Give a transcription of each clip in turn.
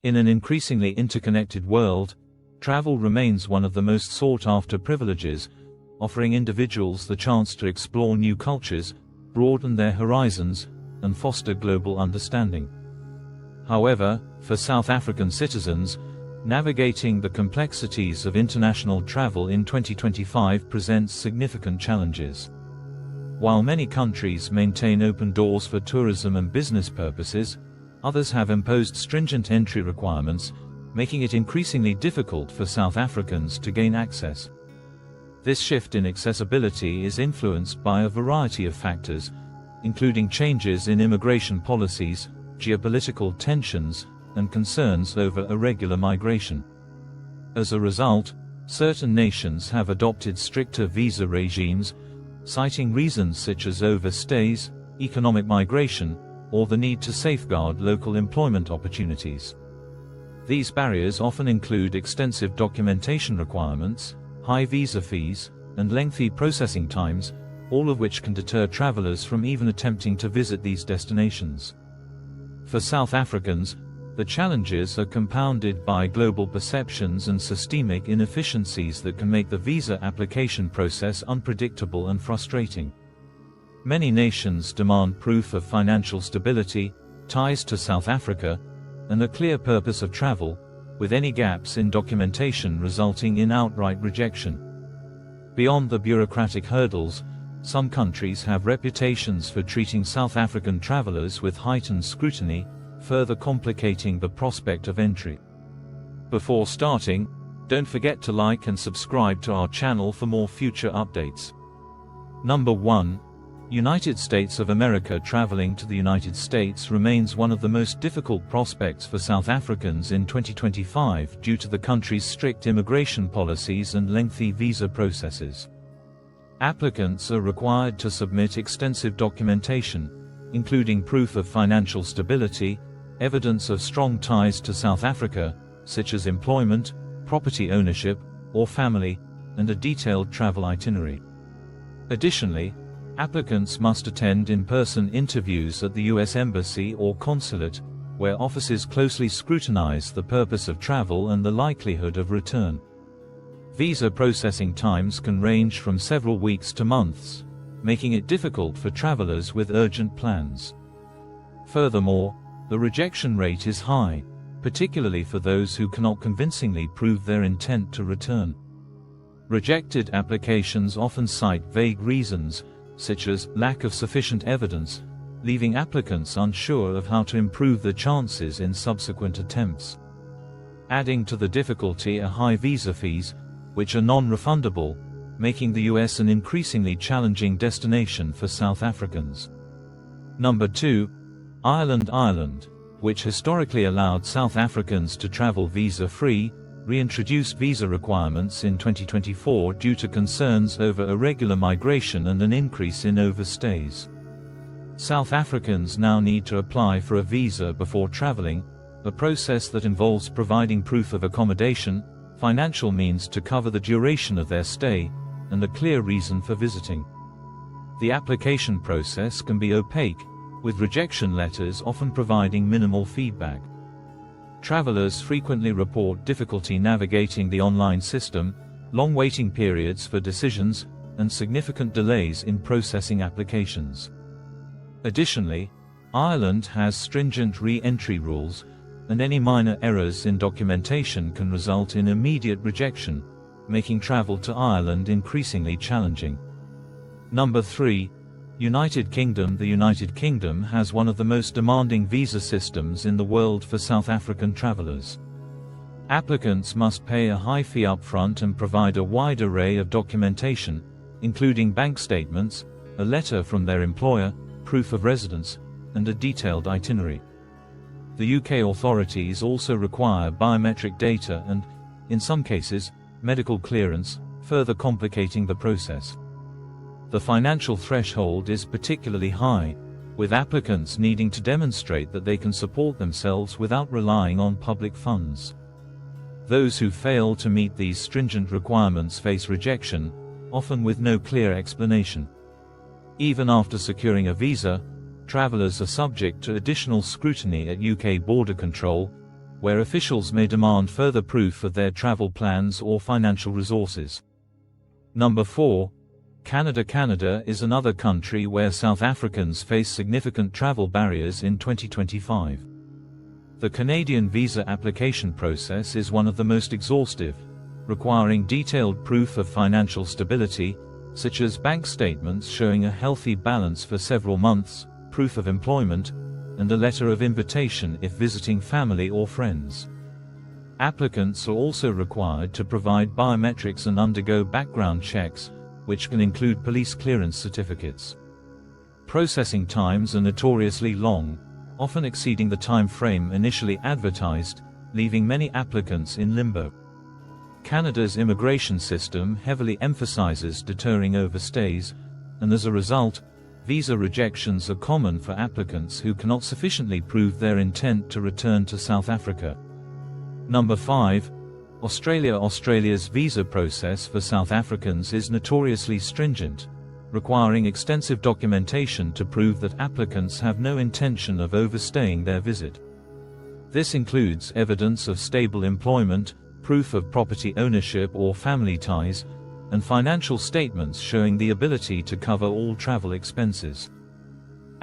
In an increasingly interconnected world, travel remains one of the most sought-after privileges, offering individuals the chance to explore new cultures, broaden their horizons, and foster global understanding. However, for South African citizens, navigating the complexities of international travel in 2025 presents significant challenges. While many countries maintain open doors for tourism and business purposes, others have imposed stringent entry requirements, making it increasingly difficult for South Africans to gain access. This shift in accessibility is influenced by a variety of factors, including changes in immigration policies, geopolitical tensions, and concerns over irregular migration. As a result, certain nations have adopted stricter visa regimes, citing reasons such as overstays, economic migration, or the need to safeguard local employment opportunities. These barriers often include extensive documentation requirements, high visa fees, and lengthy processing times, all of which can deter travelers from even attempting to visit these destinations. For South Africans, the challenges are compounded by global perceptions and systemic inefficiencies that can make the visa application process unpredictable and frustrating. Many nations demand proof of financial stability, ties to South Africa, and a clear purpose of travel, with any gaps in documentation resulting in outright rejection. Beyond the bureaucratic hurdles, some countries have reputations for treating South African travelers with heightened scrutiny, further complicating the prospect of entry. Before starting, don't forget to like and subscribe to our channel for more future updates. Number 1. United States of America. Traveling to the United States remains one of the most difficult prospects for South Africans in 2025 due to the country's strict immigration policies and lengthy visa processes. Applicants are required to submit extensive documentation, including proof of financial stability, evidence of strong ties to South Africa, such as employment, property ownership, or family, and a detailed travel itinerary. Additionally, applicants must attend in-person interviews at the U.S. Embassy or consulate, where offices closely scrutinize the purpose of travel and the likelihood of return. Visa processing times can range from several weeks to months, making it difficult for travelers with urgent plans. Furthermore, the rejection rate is high, particularly for those who cannot convincingly prove their intent to return. Rejected applications often cite vague reasons, such as lack of sufficient evidence, leaving applicants unsure of how to improve their chances in subsequent attempts. Adding to the difficulty are high visa fees, which are non-refundable, making the US an increasingly challenging destination for South Africans. Number 2. Ireland, which historically allowed South Africans to travel visa-free, reintroduced visa requirements in 2024 due to concerns over irregular migration and an increase in overstays. South Africans now need to apply for a visa before traveling, a process that involves providing proof of accommodation, financial means to cover the duration of their stay, and a clear reason for visiting. The application process can be opaque, with rejection letters often providing minimal feedback. Travelers frequently report difficulty navigating the online system, long waiting periods for decisions, and significant delays in processing applications. Additionally, Ireland has stringent re-entry rules, and any minor errors in documentation can result in immediate rejection, making travel to Ireland increasingly challenging. Number 3. United Kingdom. The United Kingdom has one of the most demanding visa systems in the world for South African travelers. Applicants must pay a high fee upfront and provide a wide array of documentation, including bank statements, a letter from their employer, proof of residence, and a detailed itinerary. The UK authorities also require biometric data and, in some cases, medical clearance, further complicating the process. The financial threshold is particularly high, with applicants needing to demonstrate that they can support themselves without relying on public funds. Those who fail to meet these stringent requirements face rejection, often with no clear explanation. Even after securing a visa, travelers are subject to additional scrutiny at UK border control, where officials may demand further proof of their travel plans or financial resources. Number 4. Canada. Canada is another country where South Africans face significant travel barriers in 2025. The Canadian visa application process is one of the most exhaustive, requiring detailed proof of financial stability, such as bank statements showing a healthy balance for several months, proof of employment, and a letter of invitation if visiting family or friends. Applicants are also required to provide biometrics and undergo background checks, which can include police clearance certificates. Processing times are notoriously long, often exceeding the time frame initially advertised, leaving many applicants in limbo. Canada's immigration system heavily emphasizes deterring overstays, and as a result, visa rejections are common for applicants who cannot sufficiently prove their intent to return to South Africa. Number 5. Australia. Australia's visa process for South Africans is notoriously stringent, requiring extensive documentation to prove that applicants have no intention of overstaying their visit. This includes evidence of stable employment, proof of property ownership or family ties, and financial statements showing the ability to cover all travel expenses.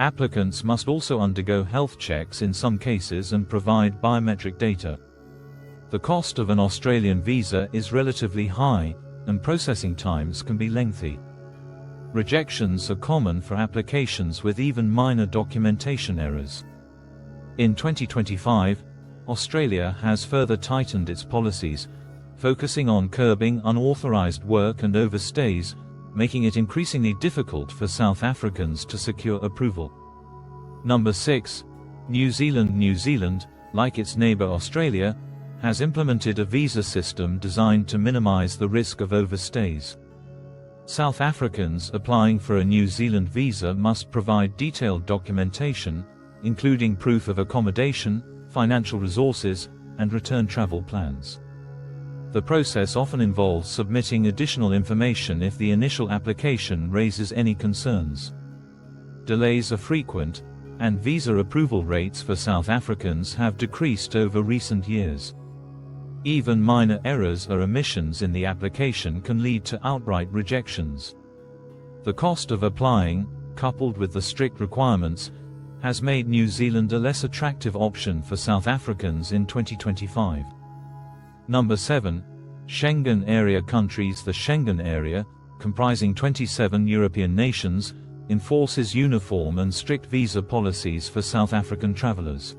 Applicants must also undergo health checks in some cases and provide biometric data. The cost of an Australian visa is relatively high, and processing times can be lengthy. Rejections are common for applications with even minor documentation errors. In 2025, Australia has further tightened its policies, focusing on curbing unauthorized work and overstays, making it increasingly difficult for South Africans to secure approval. Number 6. New Zealand. New Zealand, like its neighbor Australia, has implemented a visa system designed to minimize the risk of overstays. South Africans applying for a New Zealand visa must provide detailed documentation, including proof of accommodation, financial resources, and return travel plans. The process often involves submitting additional information if the initial application raises any concerns. Delays are frequent, and visa approval rates for South Africans have decreased over recent years. Even minor errors or omissions in the application can lead to outright rejections. The cost of applying, coupled with the strict requirements, has made New Zealand a less attractive option for South Africans in 2025. Number 7. Schengen area countries. The Schengen area, comprising 27 European nations, enforces uniform and strict visa policies for South African travelers.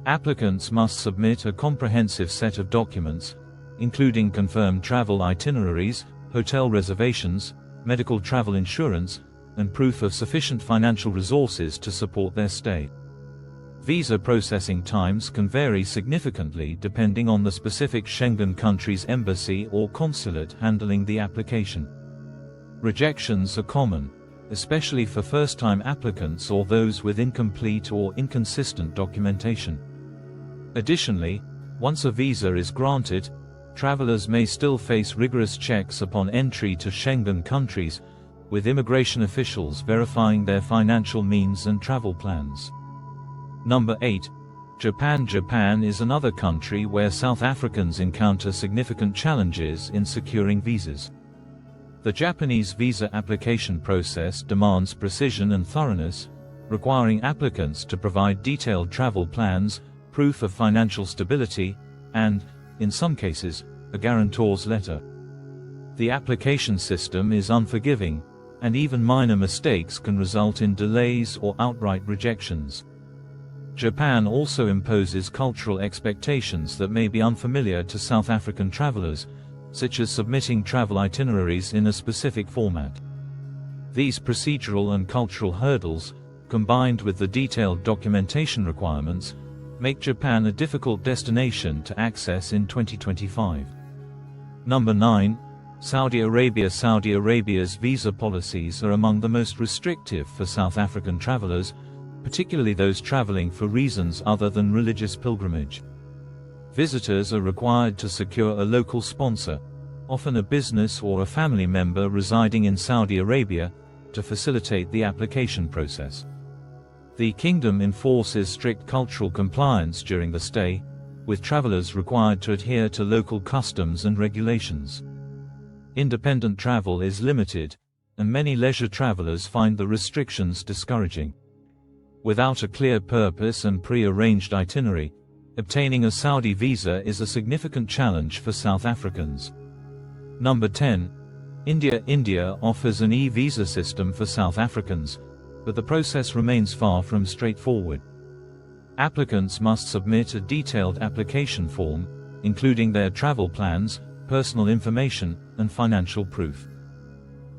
Applicants must submit a comprehensive set of documents, including confirmed travel itineraries, hotel reservations, medical travel insurance, and proof of sufficient financial resources to support their stay. Visa processing times can vary significantly depending on the specific Schengen country's embassy or consulate handling the application. Rejections are common, especially for first-time applicants or those with incomplete or inconsistent documentation. Additionally, once a visa is granted, travelers may still face rigorous checks upon entry to Schengen countries, with immigration officials verifying their financial means and travel plans. Number 8. Japan. Japan is another country where South Africans encounter significant challenges in securing visas. The Japanese visa application process demands precision and thoroughness, requiring applicants to provide detailed travel plans, proof of financial stability, and, in some cases, a guarantor's letter. The application system is unforgiving, and even minor mistakes can result in delays or outright rejections. Japan also imposes cultural expectations that may be unfamiliar to South African travelers, such as submitting travel itineraries in a specific format. These procedural and cultural hurdles, combined with the detailed documentation requirements, make Japan a difficult destination to access in 2025. Number 9. Saudi Arabia. Saudi Arabia's visa policies are among the most restrictive for South African travelers, particularly those traveling for reasons other than religious pilgrimage. Visitors are required to secure a local sponsor, often a business or a family member residing in Saudi Arabia, to facilitate the application process. The kingdom enforces strict cultural compliance during the stay, with travelers required to adhere to local customs and regulations. Independent travel is limited, and many leisure travelers find the restrictions discouraging. Without a clear purpose and pre-arranged itinerary, obtaining a Saudi visa is a significant challenge for South Africans. Number 10. India. India offers an e-visa system for South Africans, but the process remains far from straightforward. Applicants must submit a detailed application form, including their travel plans, personal information, and financial proof.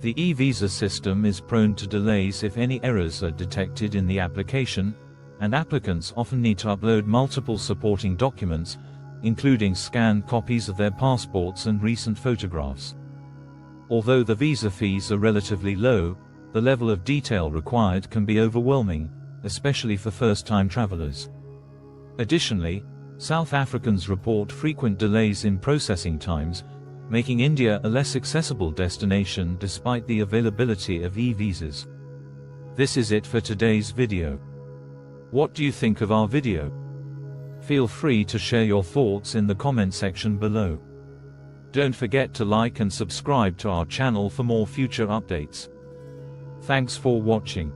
The e-visa system is prone to delays if any errors are detected in the application, and applicants often need to upload multiple supporting documents, including scanned copies of their passports and recent photographs. Although the visa fees are relatively low, the level of detail required can be overwhelming, especially for first-time travelers. Additionally, South Africans report frequent delays in processing times, making India a less accessible destination despite the availability of e-visas. This is it for today's video. What do you think of our video? Feel free to share your thoughts in the comment section below. Don't forget to like and subscribe to our channel for more future updates. Thanks for watching.